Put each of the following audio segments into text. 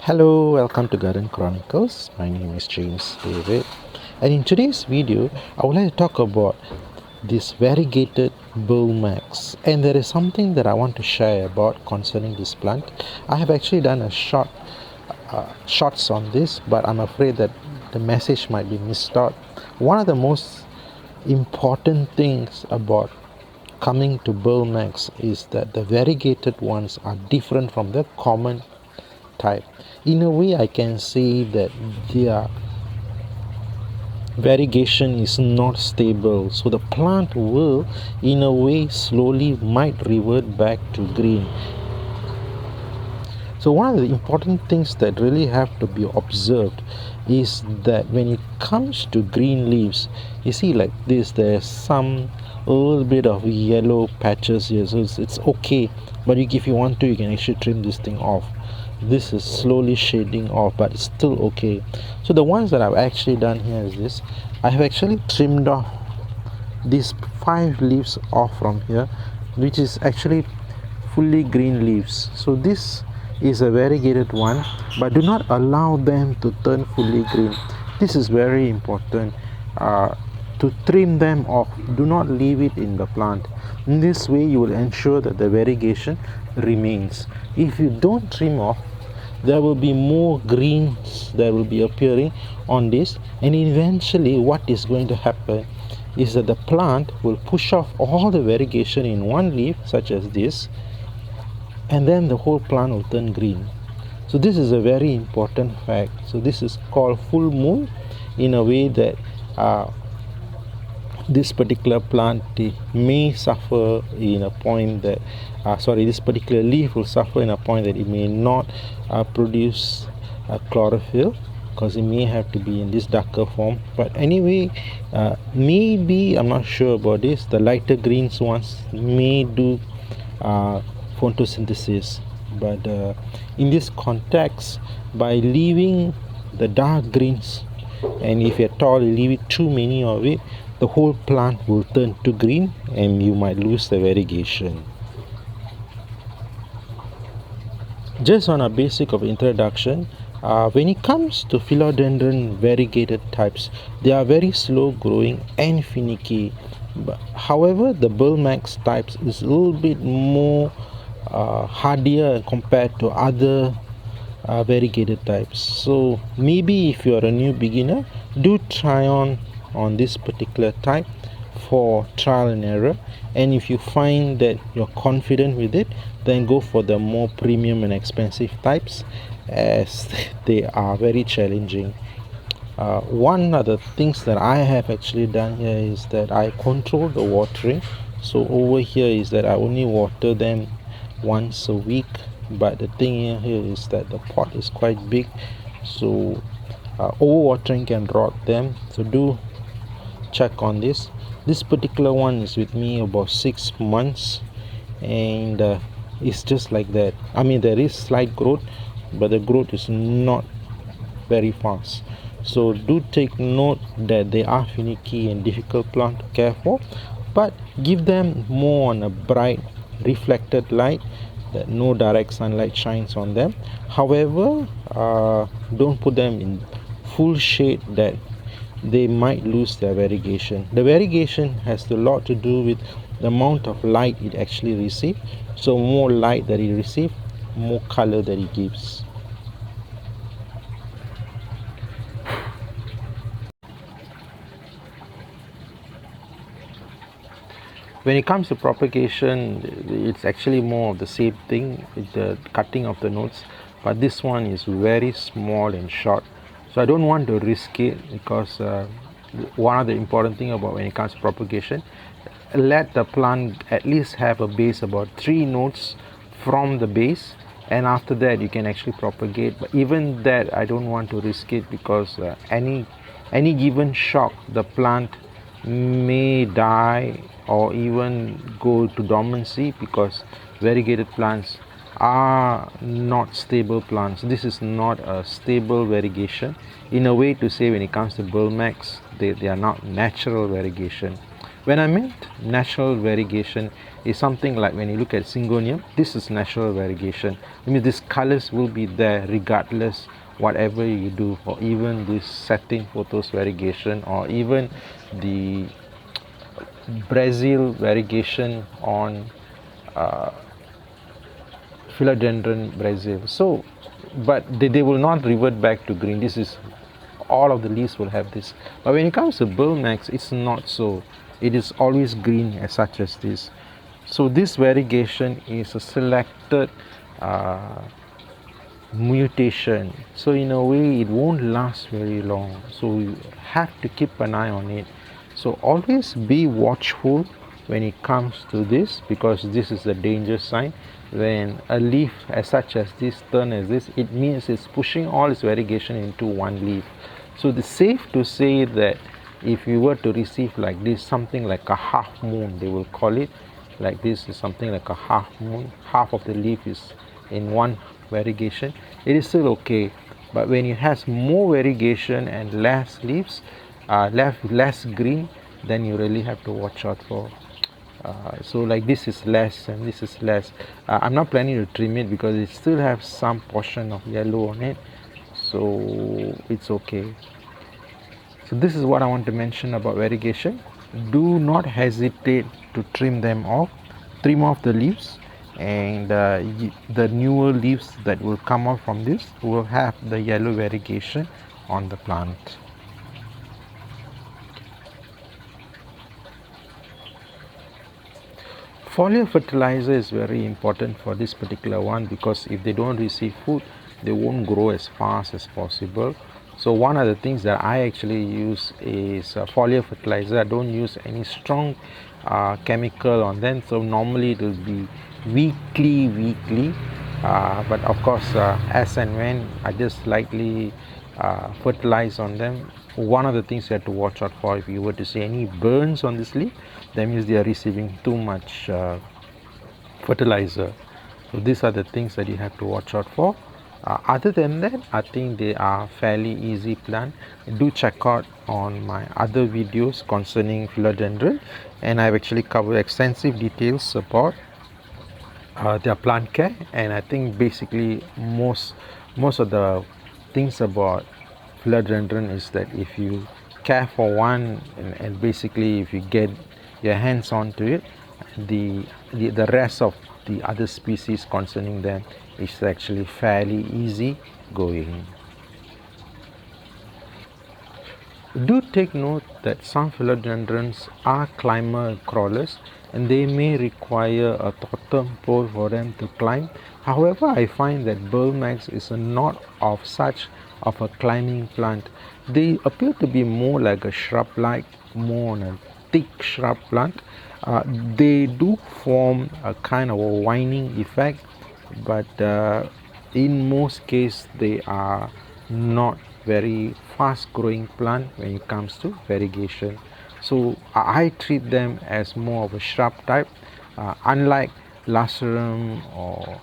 Hello, welcome to Garden Chronicles. My name is James David, and in today's video, I would like to talk about this variegated Burle Marx. And there is something that I want to share about concerning this plant. I have actually done a shots on this, but I'm afraid that the message might be missed out. One of the most important things about coming to Burle Marx is that the variegated ones are different from the common type. In a way, I can say that their variegation is not stable, so the plant will in a way slowly might revert back to green. So one of the important things that really have to be observed is that when it comes to green leaves, you see like this, there's some a little bit of yellow patches here, so it's okay, but if you want to, you can actually trim this thing off. This is slowly shading off, but it's still okay. So the ones that I've actually done here is this. I have actually trimmed off these 5 leaves off from here, which is actually fully green leaves. So this is a variegated one, but do not allow them to turn fully green. This is very important. To trim them off, do not leave it in the plant. In this way you will ensure that the variegation remains. If you don't trim off, there will be more greens that will be appearing on this, and eventually what is going to happen is that the plant will push off all the variegation in one leaf, such as this, and then the whole plant will turn green. So this is a very important fact. So this is called full moon, in a way that this particular plant may suffer in a point that this particular leaf will suffer in a point that it may not produce chlorophyll, because it may have to be in this darker form. But anyway, maybe, I'm not sure about this, the lighter greens ones may do photosynthesis, but in this context, by leaving the dark greens, and if at all you leave it too many of it, the whole plant will turn to green and you might lose the variegation. Just on a basic of introduction, when it comes to Philodendron Variegated types, they are very slow growing and finicky. However, the Burle Marx types is a little bit more hardier compared to other variegated types. So maybe if you are a new beginner, do try on this particular type for trial and error, and if you find that you're confident with it, then go for the more premium and expensive types, as they are very challenging. One of the things that I have actually done here is that I control the watering. So over here is that I only water them once a week, but the thing here is that the pot is quite big, so overwatering can rot them. So do check on this. This particular one is with me about 6 months, and it's just like that. I mean, there is slight growth, but the growth is not very fast. So do take note that they are finicky and difficult plant to care for, but give them more on a bright reflected light, that no direct sunlight shines on them. However, don't put them in full shade, that they might lose their variegation. The variegation has a lot to do with the amount of light it actually receives. So more light that it receives, more color that it gives. When it comes to propagation, it's actually more of the same thing with the cutting of the nodes, but this one is very small and short. So I don't want to risk it, because one of the important thing about when it comes to propagation, let the plant at least have a base about 3 nodes from the base, and after that you can actually propagate. But even that, I don't want to risk it, because any given shock, the plant may die or even go to dormancy, because variegated plants are not stable plants. This is not a stable variegation, in a way to say. When it comes to Burle Marx, they are not natural variegation. When I meant natural variegation is something like when you look at syngonium, this is natural variegation. I mean, these colors will be there regardless whatever you do, or even this setting photos variegation, or even the Brazil variegation on Philodendron Brazil. So, but they will not revert back to green. This is all of the leaves will have this. But when it comes to Burle Marx, it's not so. It is always green as such as this. So this variegation is a selected mutation. So in a way, it won't last very long. So you have to keep an eye on it. So always be watchful when it comes to this, because this is a danger sign. When a leaf as such as this turn as this, it means it's pushing all its variegation into one leaf. So it's safe to say that if you were to receive like this, something like a half moon, they will call it, like this is something like a half moon, half of the leaf is in one variegation, it is still okay. But when it has more variegation and less leaves, less green, then you really have to watch out for. So like this is less and this is less. I'm not planning to trim it because it still has some portion of yellow on it, so it's okay. So this is what I want to mention about variegation. Do not hesitate to trim them off. Trim off the leaves, and the newer leaves that will come out from this will have the yellow variegation on the plant. Foliar fertilizer is very important for this particular one, because if they don't receive food, they won't grow as fast as possible. So one of the things that I actually use is foliar fertilizer. I don't use any strong chemical on them, so normally it will be weekly, but of course as and when I just slightly fertilize on them. One of the things you have to watch out for, if you were to see any burns on this leaf, that means they are receiving too much fertilizer. So these are the things that you have to watch out for. Other than that, I think they are fairly easy plant. Do check out on my other videos concerning philodendron, and I've actually covered extensive details about their plant care. And I think basically most of the things about philodendron is that if you care for one, and basically if you get your hands onto it, the rest of the other species concerning them is actually fairly easy going. Do take note that some philodendrons are climber crawlers, and they may require a totem pole for them to climb. However, I find that Burle Marx is not of such of a climbing plant. They appear to be more like a shrub-like, more on a thick shrub plant. They do form a kind of a winding effect, but in most cases they are not very fast growing plant when it comes to variegation. So I treat them as more of a shrub type, unlike Lacerum or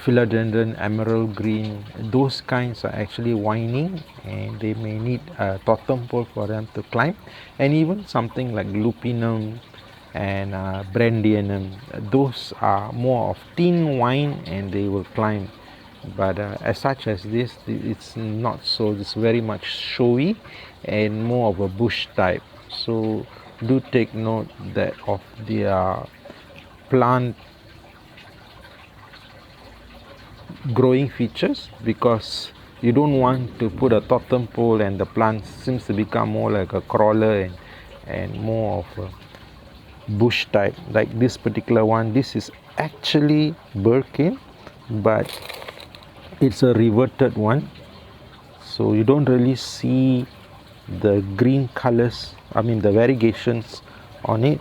Philodendron Emerald Green. Those kinds are actually winding, and they may need a totem pole for them to climb. And even something like Lupinum and Brandianum, those are more of thin wine and they will climb. But as such as this, it's not so. It's very much showy and more of a bush type. So do take note that of their plant growing features, because you don't want to put a totem pole and the plant seems to become more like a crawler and more of a bush type. Like this particular one, this is actually Birkin, but it's a reverted one, so you don't really see the green colors, I mean the variegations on it.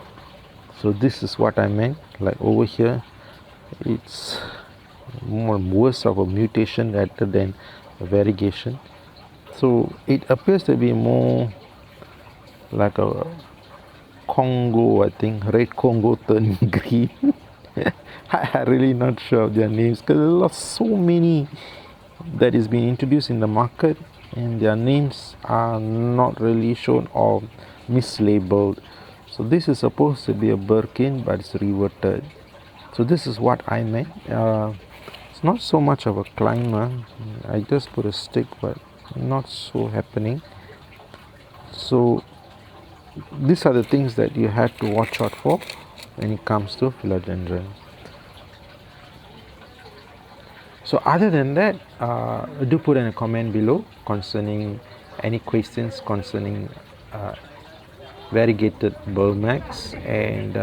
So this is what I meant, like over here it's more worse of a mutation rather than a variegation. So it appears to be more like a Congo, I think, red Congo turning green. I'm really not sure of their names, because there are so many that is being introduced in the market, and their names are not really shown or mislabeled. So this is supposed to be a Birkin, but it's reverted. So this is what I meant. It's not so much of a climber. I just put a stick, but not so happening. So these are the things that you had to watch out for when it comes to philodendron. So other than that, do put in a comment below concerning any questions concerning variegated Burle Marx, and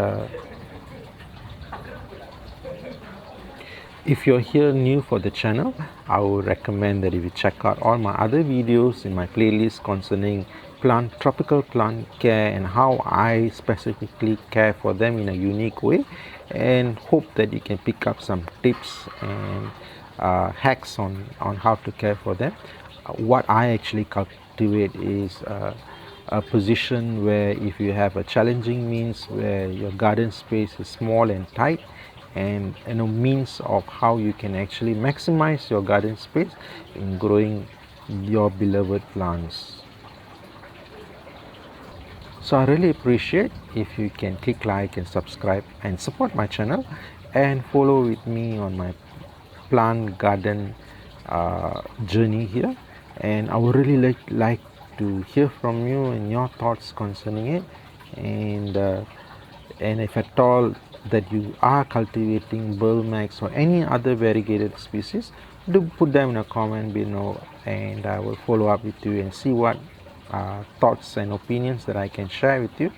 if you're here new for the channel, I would recommend that if you check out all my other videos in my playlist concerning tropical plant care and how I specifically care for them in a unique way, and hope that you can pick up some tips and hacks on how to care for them. What I actually cultivate is a position where if you have a challenging means where your garden space is small and tight, and means of how you can actually maximize your garden space in growing your beloved plants. So I really appreciate if you can click like and subscribe and support my channel, and follow with me on my plant garden journey here. And I would really like to hear from you and your thoughts concerning it, and if at all that you are cultivating Burle Marx or any other variegated species, do put them in a comment below, and I will follow up with you and see what thoughts and opinions that I can share with you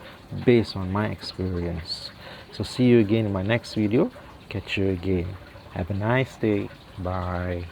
based on my experience. So see you again in my next video. Catch you again. Have a nice day. Bye.